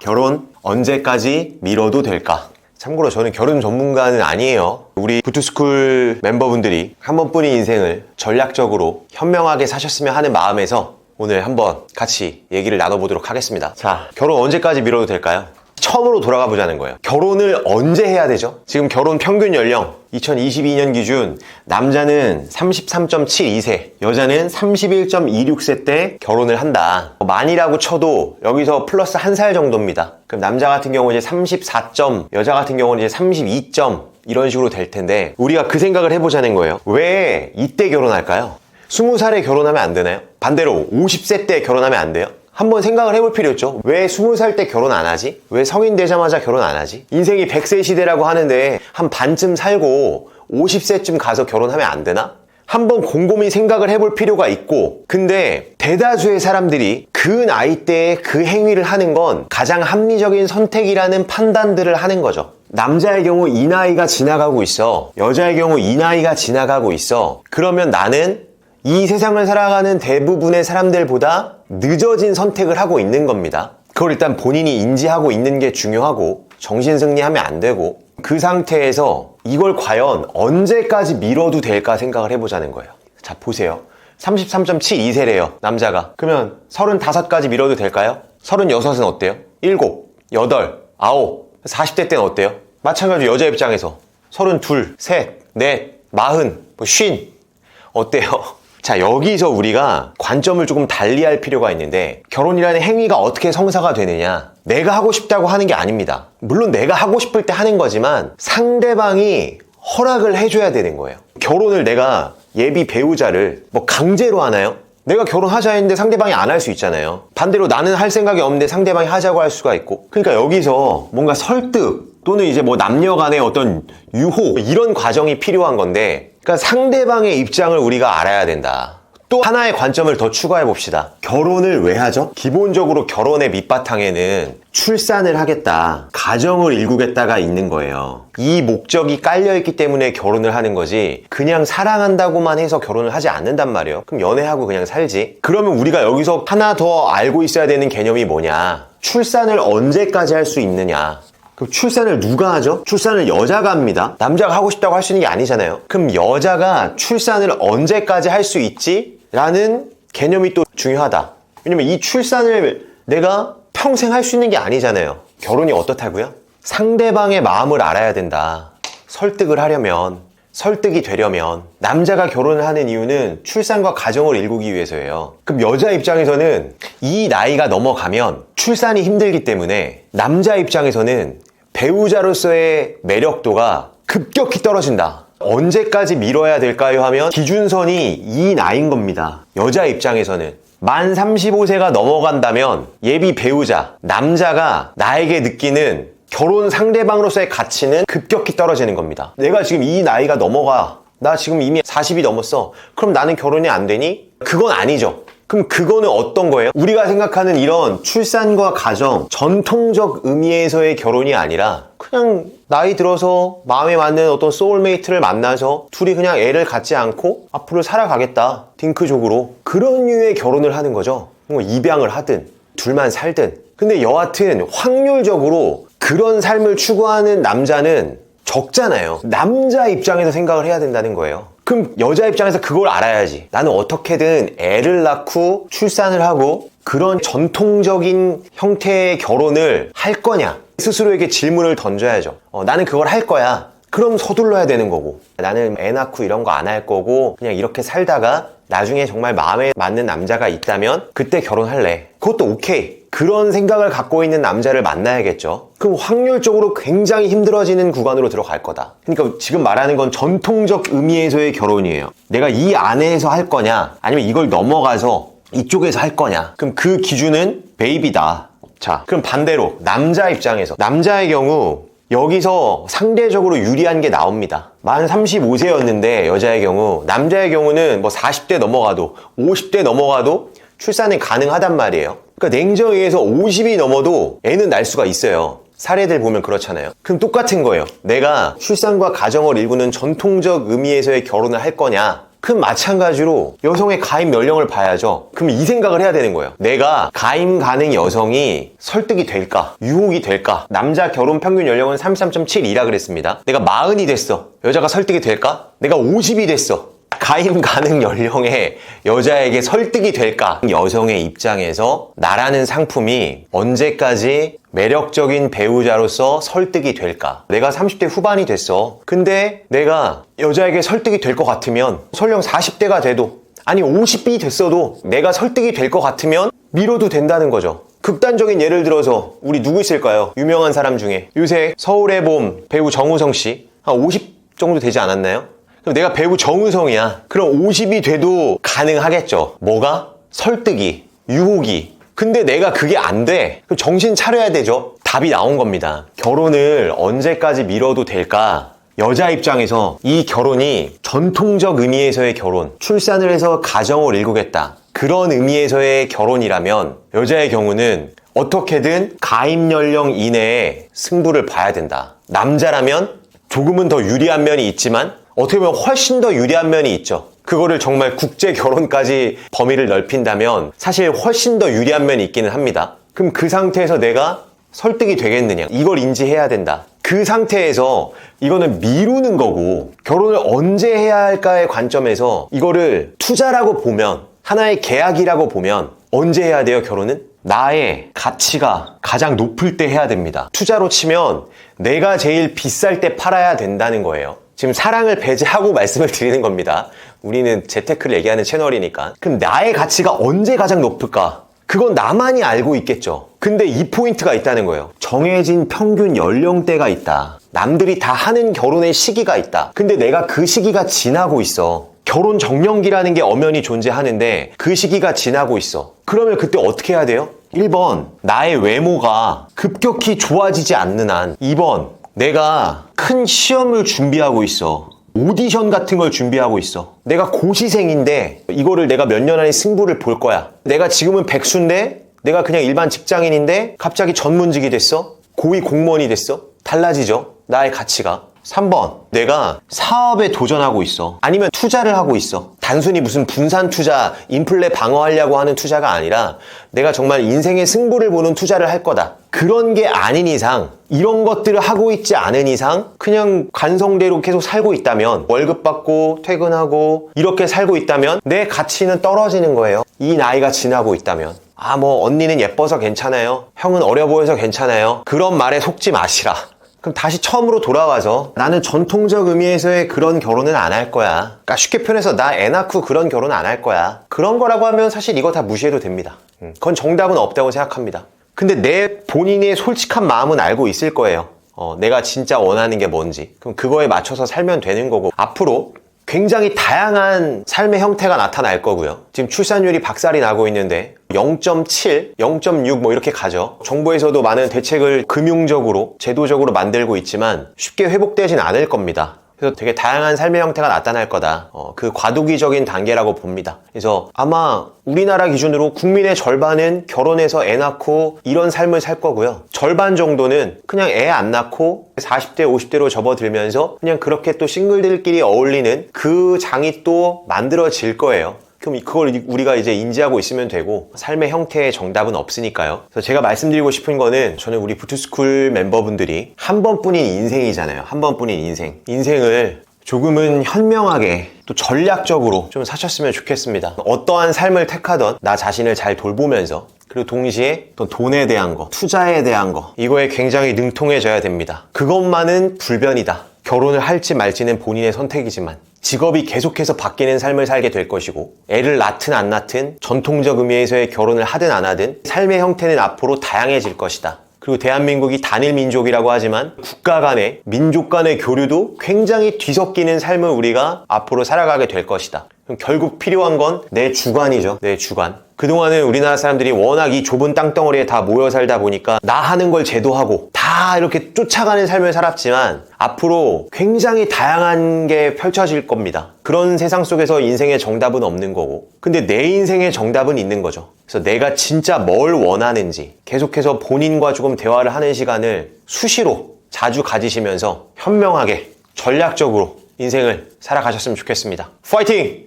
결혼 언제까지 미뤄도 될까? 참고로 저는 결혼 전문가는 아니에요. 우리 부투스쿨 멤버분들이 한 번뿐인 인생을 전략적으로 현명하게 사셨으면 하는 마음에서 오늘 한번 같이 얘기를 나눠보도록 하겠습니다. 자, 결혼 언제까지 미뤄도 될까요? 처음으로 돌아가 보자는 거예요. 결혼을 언제 해야 되죠? 지금 결혼 평균 연령 2022년 기준 남자는 33.72세, 여자는 31.26세 때 결혼을 한다. 만이라고 쳐도 여기서 플러스 1살 정도입니다. 그럼 남자 같은 경우 이제 34점, 여자 같은 경우는 이제 32점 이런 식으로 될 텐데 우리가 그 생각을 해보자는 거예요. 왜 이때 결혼할까요? 20살에 결혼하면 안 되나요? 반대로 50세 때 결혼하면 안 돼요? 한번 생각을 해볼 필요 있죠. 왜 20살 때 결혼 안 하지? 왜 성인 되자마자 결혼 안 하지? 인생이 100세 시대라고 하는데 한 반쯤 살고 50세쯤 가서 결혼하면 안 되나? 한번 곰곰이 생각을 해볼 필요가 있고, 근데 대다수의 사람들이 그 나이 때에 그 행위를 하는 건 가장 합리적인 선택이라는 판단들을 하는 거죠. 남자의 경우 이 나이가 지나가고 있어, 여자의 경우 이 나이가 지나가고 있어. 그러면 나는 이 세상을 살아가는 대부분의 사람들보다 늦어진 선택을 하고 있는 겁니다. 그걸 일단 본인이 인지하고 있는 게 중요하고, 정신승리하면 안 되고, 그 상태에서 이걸 과연 언제까지 미뤄도 될까 생각을 해보자는 거예요. 자, 보세요. 33.72세래요, 남자가. 그러면 35까지 미뤄도 될까요? 36은 어때요? 7, 8, 9, 40대 때는 어때요? 마찬가지로 여자 입장에서 32, 3, 4, 40, 50 어때요? 자, 여기서 우리가 관점을 조금 달리할 필요가 있는데, 결혼이라는 행위가 어떻게 성사가 되느냐, 내가 하고 싶다고 하는 게 아닙니다. 물론 내가 하고 싶을 때 하는 거지만 상대방이 허락을 해줘야 되는 거예요. 결혼을 내가 예비 배우자를 뭐 강제로 하나요? 내가 결혼하자 했는데 상대방이 안 할 수 있잖아요. 반대로 나는 할 생각이 없는데 상대방이 하자고 할 수가 있고. 그러니까 여기서 뭔가 설득 또는 이제 뭐 남녀 간의 어떤 유호, 이런 과정이 필요한 건데, 그러니까 상대방의 입장을 우리가 알아야 된다. 또 하나의 관점을 더 추가해 봅시다. 결혼을 왜 하죠? 기본적으로 결혼의 밑바탕에는 출산을 하겠다, 가정을 일구겠다가 있는 거예요. 이 목적이 깔려있기 때문에 결혼을 하는 거지, 그냥 사랑한다고만 해서 결혼을 하지 않는단 말이에요. 그럼 연애하고 그냥 살지. 그러면 우리가 여기서 하나 더 알고 있어야 되는 개념이 뭐냐, 출산을 언제까지 할 수 있느냐. 그럼 출산을 누가 하죠? 출산을 여자가 합니다. 남자가 하고 싶다고 할 수 있는 게 아니잖아요. 그럼 여자가 출산을 언제까지 할 수 있지? 라는 개념이 또 중요하다. 왜냐면 이 출산을 내가 평생 할 수 있는 게 아니잖아요. 결혼이 어떻다고요? 상대방의 마음을 알아야 된다. 설득을 하려면, 설득이 되려면. 남자가 결혼을 하는 이유는 출산과 가정을 일구기 위해서예요. 그럼 여자 입장에서는 이 나이가 넘어가면 출산이 힘들기 때문에 남자 입장에서는 배우자로서의 매력도가 급격히 떨어진다. 언제까지 미뤄야 될까요? 하면 기준선이 이 나이인 겁니다. 여자 입장에서는 만 35세가 넘어간다면 예비 배우자, 남자가 나에게 느끼는 결혼 상대방으로서의 가치는 급격히 떨어지는 겁니다. 내가 지금 이 나이가 넘어가, 나 지금 이미 40이 넘었어, 그럼 나는 결혼이 안 되니? 그건 아니죠. 그럼 그거는 어떤 거예요? 우리가 생각하는 이런 출산과 가정, 전통적 의미에서의 결혼이 아니라 그냥 나이 들어서 마음에 맞는 어떤 소울메이트를 만나서 둘이 그냥 애를 갖지 않고 앞으로 살아가겠다, 딩크족으로. 그런 류의 결혼을 하는 거죠. 뭐 입양을 하든 둘만 살든. 근데 여하튼 확률적으로 그런 삶을 추구하는 남자는 적잖아요. 남자 입장에서 생각을 해야 된다는 거예요. 그럼 여자 입장에서 그걸 알아야지. 나는 어떻게든 애를 낳고 출산을 하고 그런 전통적인 형태의 결혼을 할 거냐, 스스로에게 질문을 던져야죠. 나는 그걸 할 거야. 그럼 서둘러야 되는 거고, 나는 애 낳고 이런 거 안 할 거고 그냥 이렇게 살다가 나중에 정말 마음에 맞는 남자가 있다면 그때 결혼할래. 그것도 오케이. 그런 생각을 갖고 있는 남자를 만나야겠죠. 그럼 확률적으로 굉장히 힘들어지는 구간으로 들어갈 거다. 그러니까 지금 말하는 건 전통적 의미에서의 결혼이에요. 내가 이 안에서 할 거냐, 아니면 이걸 넘어가서 이쪽에서 할 거냐. 그럼 그 기준은 베이비다. 자, 그럼 반대로 남자 입장에서, 남자의 경우 여기서 상대적으로 유리한 게 나옵니다. 만 35세였는데 여자의 경우, 남자의 경우는 뭐 40대 넘어가도 50대 넘어가도 출산이 가능하단 말이에요. 그러니까 냉정에 의해서 50이 넘어도 애는 날 수가 있어요. 사례들 보면 그렇잖아요. 그럼 똑같은 거예요. 내가 출산과 가정을 일구는 전통적 의미에서의 결혼을 할 거냐, 그럼 마찬가지로 여성의 가입 연령을 봐야죠. 그럼 이 생각을 해야 되는 거예요. 내가 가입 가능 여성이 설득이 될까? 유혹이 될까? 남자 결혼 평균 연령은 33.7이라 그랬습니다. 내가 40이 됐어. 여자가 설득이 될까? 내가 50이 됐어. 가입 가능 연령의 여자에게 설득이 될까? 여성의 입장에서 나라는 상품이 언제까지 매력적인 배우자로서 설득이 될까? 내가 30대 후반이 됐어. 근데 내가 여자에게 설득이 될 것 같으면 설령 40대가 돼도 아니 50이 됐어도 내가 설득이 될 것 같으면 미뤄도 된다는 거죠. 극단적인 예를 들어서 우리 누구 있을까요? 유명한 사람 중에 요새 서울의 봄 배우 정우성 씨 한 50 정도 되지 않았나요? 그럼 내가 배우 정우성이야. 그럼 50이 돼도 가능하겠죠. 뭐가? 설득이, 유혹이. 근데 내가 그게 안 돼. 그럼 정신 차려야 되죠. 답이 나온 겁니다. 결혼을 언제까지 미뤄도 될까? 여자 입장에서 이 결혼이 전통적 의미에서의 결혼, 출산을 해서 가정을 일구겠다. 그런 의미에서의 결혼이라면 여자의 경우는 어떻게든 가입 연령 이내에 승부를 봐야 된다. 남자라면 조금은 더 유리한 면이 있지만 어떻게 보면 훨씬 더 유리한 면이 있죠. 그거를 정말 국제 결혼까지 범위를 넓힌다면 사실 훨씬 더 유리한 면이 있기는 합니다. 그럼 그 상태에서 내가 설득이 되겠느냐? 이걸 인지해야 된다. 그 상태에서 이거는 미루는 거고 결혼을 언제 해야 할까의 관점에서 이거를 투자라고 보면 하나의 계약이라고 보면 언제 해야 돼요, 결혼은? 나의 가치가 가장 높을 때 해야 됩니다. 투자로 치면 내가 제일 비쌀 때 팔아야 된다는 거예요. 지금 사랑을 배제하고 말씀을 드리는 겁니다. 우리는 재테크를 얘기하는 채널이니까. 그럼 나의 가치가 언제 가장 높을까? 그건 나만이 알고 있겠죠. 근데 이 포인트가 있다는 거예요. 정해진 평균 연령대가 있다. 남들이 다 하는 결혼의 시기가 있다. 근데 내가 그 시기가 지나고 있어. 결혼 정년기라는 게 엄연히 존재하는데 그 시기가 지나고 있어. 그러면 그때 어떻게 해야 돼요? 1번, 나의 외모가 급격히 좋아지지 않는 한. 2번, 내가 큰 시험을 준비하고 있어. 오디션 같은 걸 준비하고 있어. 내가 고시생인데 이거를 내가 몇 년 안에 승부를 볼 거야. 내가 지금은 백수인데 내가 그냥 일반 직장인인데 갑자기 전문직이 됐어? 고위 공무원이 됐어? 달라지죠? 나의 가치가. 3번, 내가 사업에 도전하고 있어. 아니면 투자를 하고 있어. 단순히 무슨 분산 투자, 인플레 방어하려고 하는 투자가 아니라 내가 정말 인생의 승부를 보는 투자를 할 거다. 그런 게 아닌 이상, 이런 것들을 하고 있지 않은 이상 그냥 관성대로 계속 살고 있다면, 월급 받고 퇴근하고 이렇게 살고 있다면 내 가치는 떨어지는 거예요. 이 나이가 지나고 있다면. 아, 뭐 언니는 예뻐서 괜찮아요. 형은 어려 보여서 괜찮아요. 그런 말에 속지 마시라. 그럼 다시 처음으로 돌아와서 나는 전통적 의미에서의 그런 결혼은 안 할 거야. 그러니까 쉽게 표현해서 나 애 낳고 그런 결혼 안 할 거야. 그런 거라고 하면 사실 이거 다 무시해도 됩니다. 그건 정답은 없다고 생각합니다. 근데 내 본인의 솔직한 마음은 알고 있을 거예요. 내가 진짜 원하는 게 뭔지. 그럼 그거에 맞춰서 살면 되는 거고 앞으로 굉장히 다양한 삶의 형태가 나타날 거고요. 지금 출산율이 박살이 나고 있는데 0.7, 0.6 뭐 이렇게 가죠. 정부에서도 많은 대책을 금융적으로, 제도적으로 만들고 있지만 쉽게 회복되진 않을 겁니다. 그래서 되게 다양한 삶의 형태가 나타날 거다. 그 과도기적인 단계라고 봅니다. 그래서 아마 우리나라 기준으로 국민의 절반은 결혼해서 애 낳고 이런 삶을 살 거고요. 절반 정도는 그냥 애 안 낳고 40대, 50대로 접어들면서 그냥 그렇게 또 싱글들끼리 어울리는 그 장이 또 만들어질 거예요. 그럼 그걸 우리가 이제 인지하고 있으면 되고 삶의 형태의 정답은 없으니까요. 그래서 제가 말씀드리고 싶은 거는 저는 우리 부투스쿨 멤버분들이 한 번뿐인 인생이잖아요. 한 번뿐인 인생. 인생을 조금은 현명하게 또 전략적으로 좀 사셨으면 좋겠습니다. 어떠한 삶을 택하던 나 자신을 잘 돌보면서 그리고 동시에 또 돈에 대한 거, 투자에 대한 거 이거에 굉장히 능통해져야 됩니다. 그것만은 불변이다. 결혼을 할지 말지는 본인의 선택이지만 직업이 계속해서 바뀌는 삶을 살게 될 것이고 애를 낳든 안 낳든 전통적 의미에서의 결혼을 하든 안 하든 삶의 형태는 앞으로 다양해질 것이다. 그리고 대한민국이 단일 민족이라고 하지만 국가 간의 민족 간의 교류도 굉장히 뒤섞이는 삶을 우리가 앞으로 살아가게 될 것이다. 그럼 결국 필요한 건 내 주관이죠. 내 주관. 그동안은 우리나라 사람들이 워낙 이 좁은 땅덩어리에 다 모여 살다 보니까 나 하는 걸 제도하고 다 이렇게 쫓아가는 삶을 살았지만 앞으로 굉장히 다양한 게 펼쳐질 겁니다. 그런 세상 속에서 인생의 정답은 없는 거고 근데 내 인생의 정답은 있는 거죠. 그래서 내가 진짜 뭘 원하는지 계속해서 본인과 조금 대화를 하는 시간을 수시로 자주 가지시면서 현명하게 전략적으로 인생을 살아가셨으면 좋겠습니다. 파이팅!